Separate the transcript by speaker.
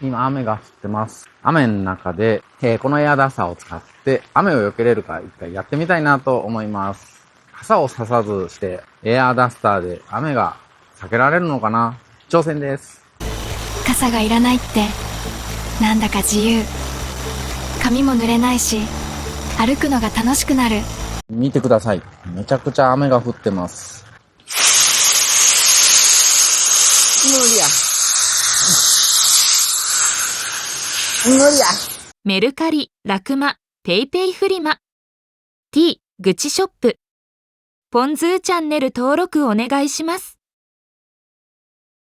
Speaker 1: 今雨が降ってます。雨の中で、このエアダスターを使って雨を避けれるか一回やってみたいなと思います。傘をささずしてエアダスターで雨が避けられるのかな？挑戦です。
Speaker 2: 傘がいらないってなんだか自由。髪も濡れないし歩くのが楽しくなる。
Speaker 1: 見てください。めちゃくちゃ雨が降ってます。無理や。無理や。
Speaker 3: メルカリ、ラクマ、ペイペイフリマ、T、グチショップ、ポンズーチャンネル登録お願いします。